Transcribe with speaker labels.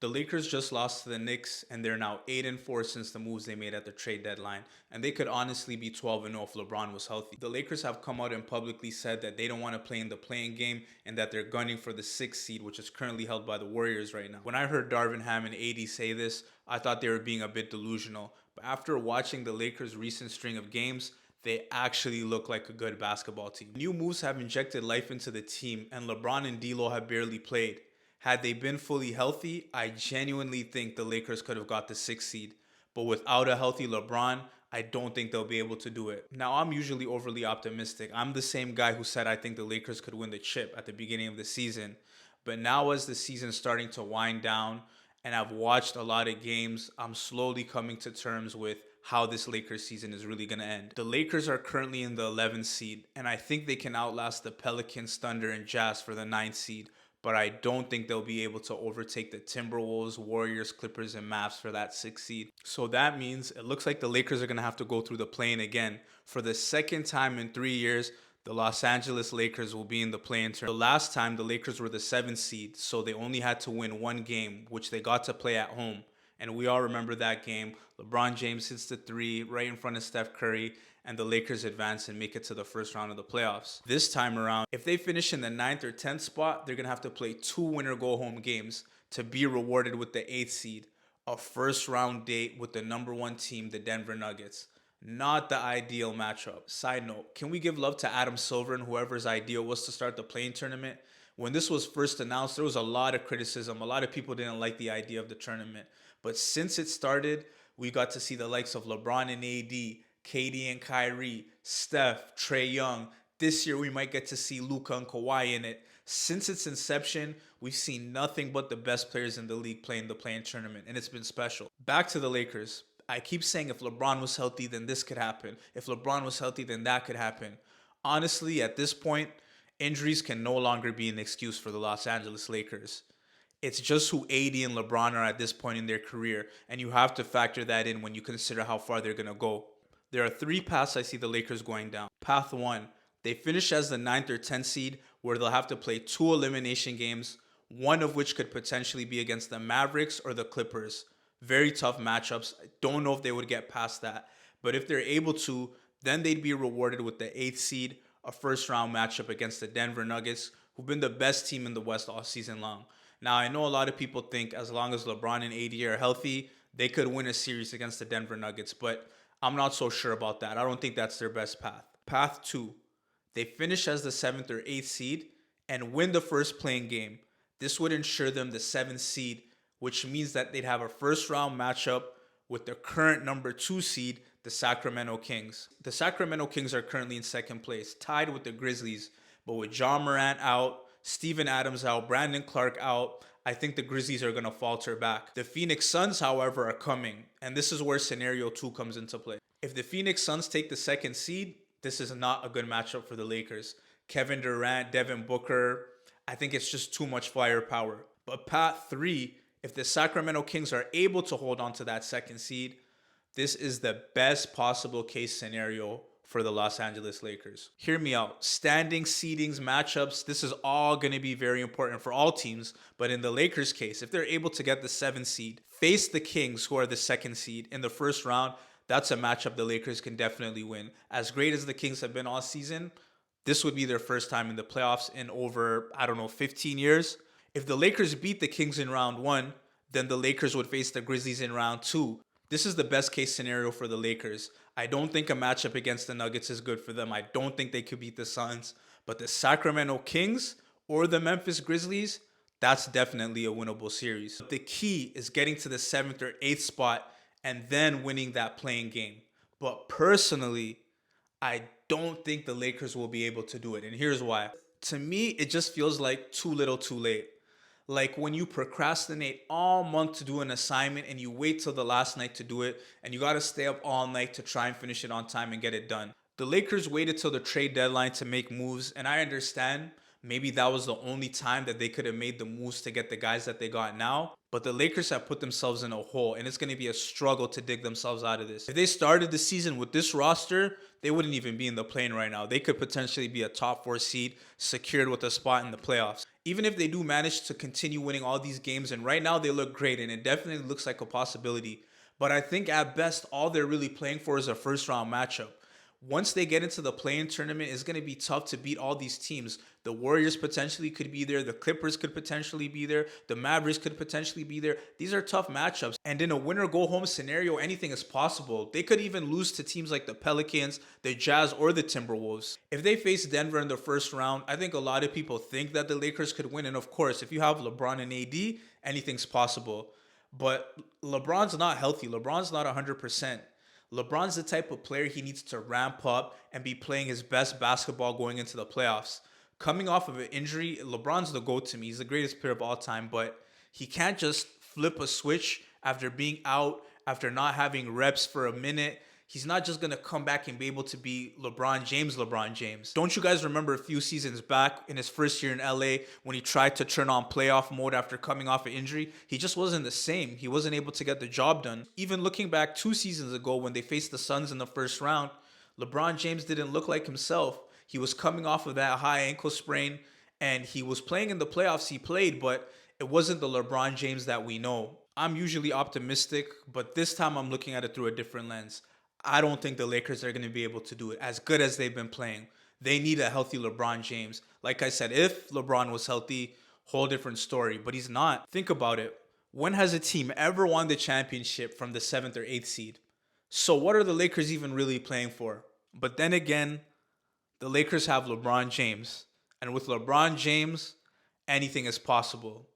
Speaker 1: The Lakers just lost to the Knicks, and they're now 8-4 since the moves they made at the trade deadline. And they could honestly be 12-0 if LeBron was healthy. The Lakers have come out and publicly said that they don't want to play in the play-in game and that they're gunning for the sixth seed, which is currently held by the Warriors right now. When I heard Darvin Ham and AD say this, I thought they were being a bit delusional. But after watching the Lakers' recent string of games, they actually look like a good basketball team. New moves have injected life into the team, and LeBron and D'Lo have barely played. Had they been fully healthy, I genuinely think the Lakers could have got the sixth seed. But without a healthy LeBron, I don't think they'll be able to do it. Now, I'm usually overly optimistic. I'm the same guy who said I think the Lakers could win the chip at the beginning of the season. But now, as the season's starting to wind down and I've watched a lot of games, I'm slowly coming to terms with how this Lakers season is really going to end. The Lakers are currently in the 11th seed, and I think they can outlast the Pelicans, Thunder, and Jazz for the 9th seed, but I don't think they'll be able to overtake the Timberwolves, Warriors, Clippers, and Mavs for that sixth seed. So that means it looks like the Lakers are going to have to go through the play-in again. For the second time in 3 years, the Los Angeles Lakers will be in the play-in tournament. The last time, the Lakers were the seventh seed, so they only had to win one game, which they got to play at home. And we all remember that game. LeBron James hits the three right in front of Steph Curry, and the Lakers advance and make it to the first round of the playoffs. This time around, if they finish in the 9th or 10th spot, they're going to have to play two winner-go-home games to be rewarded with the 8th seed, a first-round date with the number one team, the Denver Nuggets. Not the ideal matchup. Side note, can we give love to Adam Silver and whoever's idea was to start the play-in tournament? When this was first announced, there was a lot of criticism. A lot of people didn't like the idea of the tournament. But since it started, we got to see the likes of LeBron and AD, KD and Kyrie, Steph, Trae Young. This year, we might get to see Luka and Kawhi in it. Since its inception, we've seen nothing but the best players in the league playing the play-in tournament, and it's been special. Back to the Lakers. I keep saying if LeBron was healthy, then this could happen. If LeBron was healthy, then that could happen. Honestly, at this point, injuries can no longer be an excuse for the Los Angeles Lakers. It's just who AD and LeBron are at this point in their career, and you have to factor that in when you consider how far they're going to go. There are three paths I see the Lakers going down. Path 1, they finish as the 9th or 10th seed, where they'll have to play two elimination games, one of which could potentially be against the Mavericks or the Clippers. Very tough matchups. I don't know if they would get past that. But if they're able to, then they'd be rewarded with the 8th seed, a first round matchup against the Denver Nuggets, who've been the best team in the West all season long. Now, I know a lot of people think as long as LeBron and AD are healthy, they could win a series against the Denver Nuggets, but I'm not so sure about that. I don't think that's their best path. Path 2, they finish as the 7th or 8th seed and win the first playing game. This would ensure them the 7th seed, which means that they'd have a first round matchup with the current number 2 seed, the Sacramento Kings. The Sacramento Kings are currently in second place, tied with the Grizzlies, but with Ja Morant out, Steven Adams out, Brandon Clark out, I think the Grizzlies are going to falter back. The Phoenix Suns, however, are coming, and this is where scenario 2 comes into play. If the Phoenix Suns take the 2nd seed, this is not a good matchup for the Lakers. Kevin Durant, Devin Booker, I think it's just too much firepower. But path 3, if the Sacramento Kings are able to hold on to that 2nd seed, this is the best possible case scenario for the Los Angeles Lakers. Hear me out. Standing, seedings, matchups, this is all going to be very important for all teams. But in the Lakers' case, if they're able to get the 7th seed, face the Kings, who are the 2nd seed, in the first round, that's a matchup the Lakers can definitely win. As great as the Kings have been all season, this would be their first time in the playoffs in over, 15 years. If the Lakers beat the Kings in round 1, then the Lakers would face the Grizzlies in round 2. This is the best case scenario for the Lakers. I don't think a matchup against the Nuggets is good for them. I don't think they could beat the Suns. But the Sacramento Kings or the Memphis Grizzlies, that's definitely a winnable series. The key is getting to the 7th or 8th spot and then winning that playing game. But personally, I don't think the Lakers will be able to do it. And here's why. To me, it just feels like too little too late. Like when you procrastinate all month to do an assignment and you wait till the last night to do it, and you got to stay up all night to try and finish it on time and get it done. The Lakers waited till the trade deadline to make moves, and I understand maybe that was the only time that they could have made the moves to get the guys that they got now. But the Lakers have put themselves in a hole, and it's going to be a struggle to dig themselves out of this. If they started the season with this roster, they wouldn't even be in the play-in right now. They could potentially be a top 4 seed secured with a spot in the playoffs. Even if they do manage to continue winning all these games, and right now they look great, and it definitely looks like a possibility. But I think at best, all they're really playing for is a first round matchup. Once they get into the play-in tournament, it's going to be tough to beat all these teams. The Warriors potentially could be there. The Clippers could potentially be there. The Mavericks could potentially be there. These are tough matchups. And in a winner-go-home scenario, anything is possible. They could even lose to teams like the Pelicans, the Jazz, or the Timberwolves. If they face Denver in the first round, I think a lot of people think that the Lakers could win. And of course, if you have LeBron and AD, anything's possible. But LeBron's not healthy. LeBron's not 100%. LeBron's the type of player he needs to ramp up and be playing his best basketball going into the playoffs. Coming off of an injury, LeBron's the GOAT to me. He's the greatest player of all time, but he can't just flip a switch after being out, after not having reps for a minute. He's not just going to come back and be able to be LeBron James, LeBron James. Don't you guys remember a few seasons back in his first year in LA when he tried to turn on playoff mode after coming off an injury? He just wasn't the same. He wasn't able to get the job done. Even looking back 2 seasons ago when they faced the Suns in the first round, LeBron James didn't look like himself. He was coming off of that high ankle sprain and he was playing in the playoffs. He played, but it wasn't the LeBron James that we know. I'm usually optimistic, but this time I'm looking at it through a different lens. I don't think the Lakers are going to be able to do it as good as they've been playing. They need a healthy LeBron James. Like I said, if LeBron was healthy, whole different story, but he's not. Think about it. When has a team ever won the championship from the 7th or 8th seed? So what are the Lakers even really playing for? But then again, the Lakers have LeBron James. And with LeBron James, anything is possible.